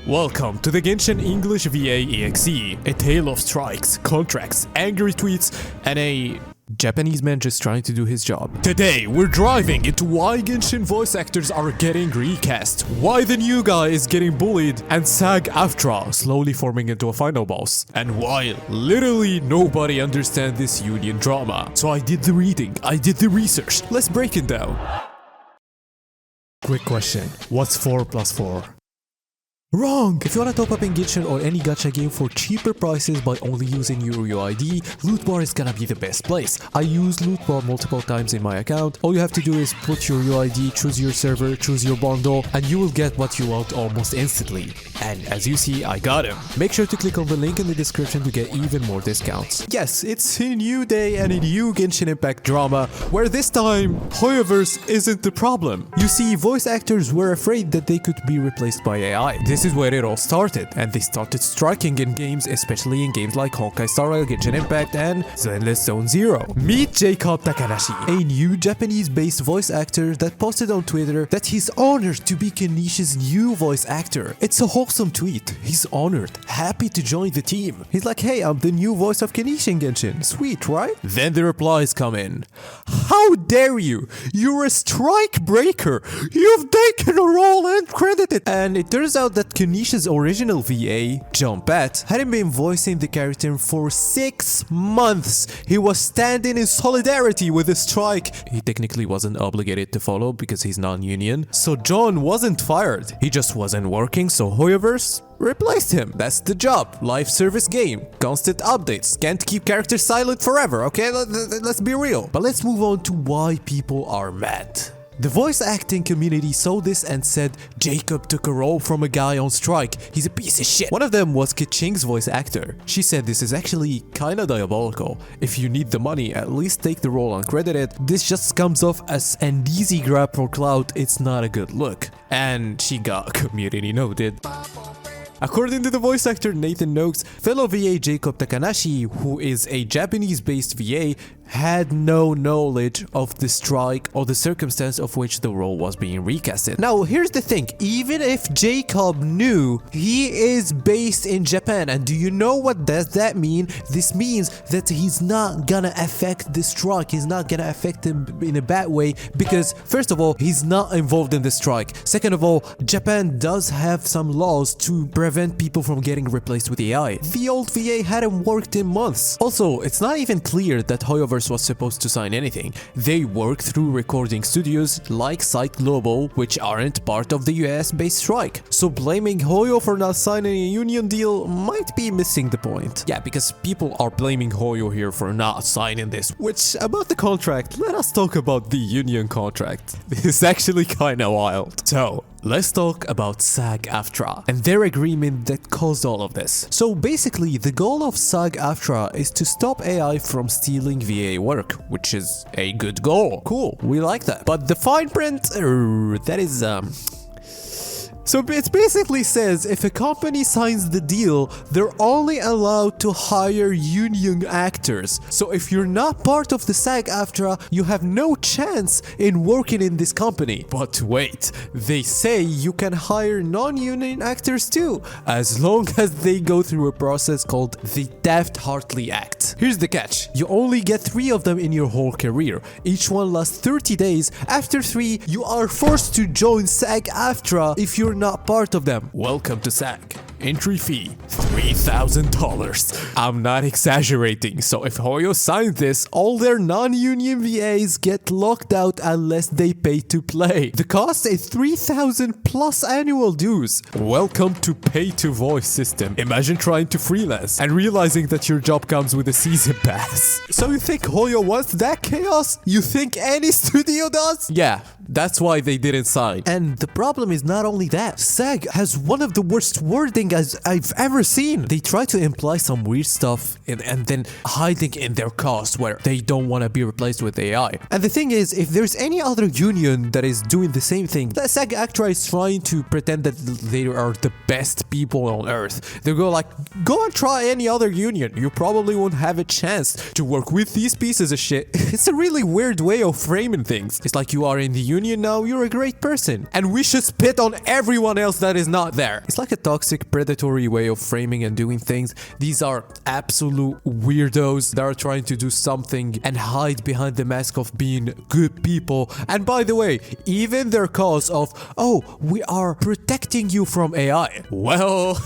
Welcome to the Genshin English VA EXE, a tale of strikes, contracts, angry tweets, and a Japanese man just trying to do his job. Today, we're driving into why Genshin voice actors are getting recast, why the new guy is getting bullied, and SAG-AFTRA slowly forming into a final boss, and why literally nobody understands this union drama. So I did the reading, I did the research, let's break it down. Quick question, what's 4 plus 4? Wrong! If you wanna top up in Genshin or any gacha game for cheaper prices by only using your UID, Lootbar is gonna be the best place. I use Lootbar multiple times in my account. All you have to do is put your UID, choose your server, choose your bundle, and you will get what you want almost instantly. And as you see, I got him. Make sure to click on the link in the description to get even more discounts. Yes, it's a new day and a new Genshin Impact drama, where this time, hoyoverse isn't the problem. You see, voice actors were afraid that they could be replaced by AI. This is where it all started, and they started striking in games, especially in games like Honkai Star Rail, Genshin Impact, and Zenless Zone Zero. Meet Jacob Takanashi, a new Japanese-based voice actor that posted on Twitter that he's honored to be Kanish's new voice actor. It's a wholesome tweet. He's honored, happy to join the team. He's like, hey, I'm the new voice of Kanish in Genshin. Sweet, right? Then the replies come in. How dare you? You're a strike breaker. You've taken a role and credited. And it turns out that Kanish's original VA, John Pat, hadn't been voicing the character for 6 months. He was standing in solidarity with the strike. He technically wasn't obligated to follow because he's non-union. So John wasn't fired. He just wasn't working, so hoyoverse replaced him. That's the job. Live service game. Constant updates. Can't keep characters silent forever, okay? Let's be real. But let's move on to why people are mad. The voice acting community saw this and said, Jacob took a role from a guy on strike. He's a piece of shit. One of them was Kaching's voice actor. She said this is actually kinda diabolical. If you need the money, at least take the role uncredited. This just comes off as an easy grab for clout. It's not a good look. And she got community noted. According to the voice actor Nathan Noakes, fellow VA Jacob Takanashi, who is a Japanese-based VA, had no knowledge of the strike or the circumstance of which the role was being recasted. Now, here's the thing. Even if Jacob knew, he is based in Japan. And do you know what does that mean? This means that he's not gonna affect the strike. He's not gonna affect him in a bad way because, first of all, he's not involved in the strike. Second of all, Japan does have some laws to prevent people from getting replaced with AI. The old VA hadn't worked in months. Also, it's not even clear that hoyoverse was supposed to sign anything. They work through recording studios like Site Global, which aren't part of the US-based strike. So blaming Hoyo for not signing a union deal might be missing the point. Yeah, because people are blaming Hoyo here for not signing this. Which, about the contract, let us talk about the union contract. It's actually kinda wild. So, let's talk about SAG-AFTRA and their agreement that caused all of this. So basically, the goal of SAG-AFTRA is to stop AI from stealing VA work, which is a good goal. Cool, we like that. But the fine print, that is So it basically says if a company signs the deal, they're only allowed to hire union actors. So if you're not part of the SAG-AFTRA, you have no chance in working in this company. But wait, they say you can hire non-union actors too, as long as they go through a process called the Taft-Hartley Act. Here's the catch. You only get 3 of them in your whole career. Each one lasts 30 days. After 3, you are forced to join SAG-AFTRA if you're not part of them. Welcome to SAG. Entry fee, $3,000. I'm not exaggerating, so if Hoyo signed this, all their non-union VAs get locked out unless they pay to play. The cost is $3,000 plus annual dues. Welcome to pay-to-voice system. Imagine trying to freelance and realizing that your job comes with a season pass. So you think Hoyo wants that chaos? You think any studio does? Yeah, that's why they didn't sign. And the problem is not only that. SAG has one of the worst wording as I've ever seen. They try to imply some weird stuff and then hiding in their cost where they don't want to be replaced with AI. And the thing is, if there's any other union that is doing the same thing, the SAG-AFTRA is trying to pretend that they are the best people on earth. They go like, go and try any other union. You probably won't have a chance to work with these pieces of shit. It's a really weird way of framing things. It's like you are in the union union now, you're a great person. And we should spit on everyone else that is not there. It's like a toxic, predatory way of framing and doing things. These are absolute weirdos that are trying to do something and hide behind the mask of being good people. And by the way, even their cause of, oh, we are protecting you from AI. Well,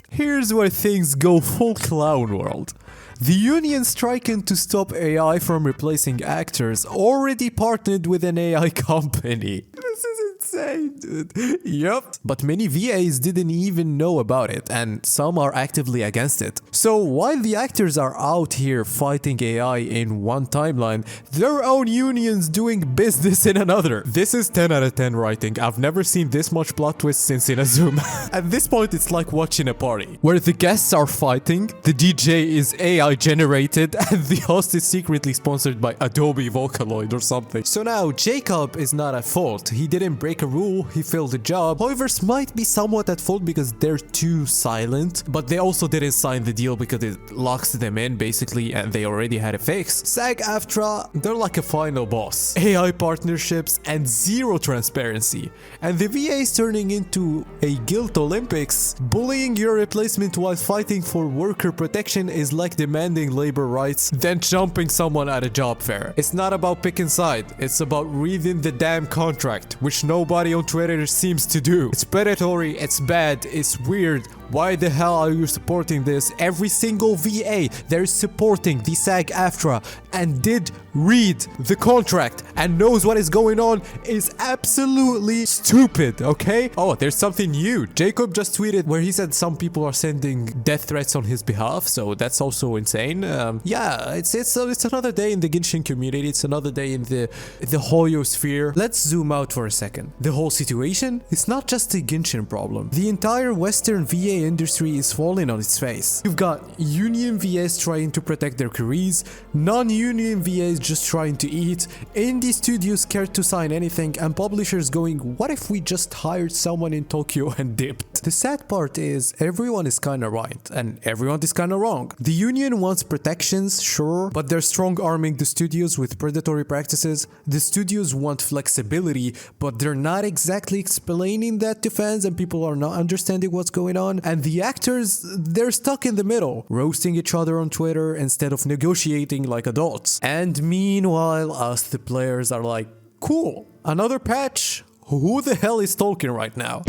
here's where things go full clown world. The union striking to stop AI from replacing actors already partnered with an AI company. This is insane, dude. Yup. But many VAs didn't even know about it, and some are actively against it. So while the actors are out here fighting AI in one timeline, their own unions doing business in another. This is 10 out of 10 writing. I've never seen this much plot twist since in a Zoom. At this point, it's like watching a party, where the guests are fighting, the DJ is AI generated, and the host is secretly sponsored by Adobe Vocaloid or something. So now Jacob is not at fault. He didn't break a rule, he failed the job. hoyoverse might be somewhat at fault because they're too silent, but they also didn't sign the deal because it locks them in basically, and they already had a fix. SAG-AFTRA, they're like a final boss. AI partnerships and zero transparency. And the VA is turning into a guilt Olympics. Bullying your replacement while fighting for worker protection is like demanding labor rights, then jumping someone at a job fair. It's not about picking side, it's about reading the damn contract, which nobody on Twitter seems to do. It's predatory, it's bad, it's weird. Why the hell are you supporting this? Every single VA that is supporting the SAG-AFTRA and did read the contract and knows what is going on is absolutely stupid, okay? Oh, there's something new. Jacob just tweeted where he said some people are sending death threats on his behalf, so that's also insane. Yeah, it's another day in the Genshin community. It's another day in the hoyosphere. Let's zoom out for a second. The whole situation is not just a Genshin problem. The entire Western VA industry is falling on its face. You've got union VAs trying to protect their careers, non-union VAs just trying to eat, indie studios scared to sign anything, and publishers going, what if we just hired someone in Tokyo and dipped? The sad part is everyone is kinda right and everyone is kinda wrong. The union wants protections, sure, but they're strong arming the studios with predatory practices. The studios want flexibility, but they're not exactly explaining that to fans and people are not understanding what's going on. And the actors, they're stuck in the middle, roasting each other on Twitter instead of negotiating like adults. And meanwhile, us the players are like, cool, another patch? Who the hell is talking right now?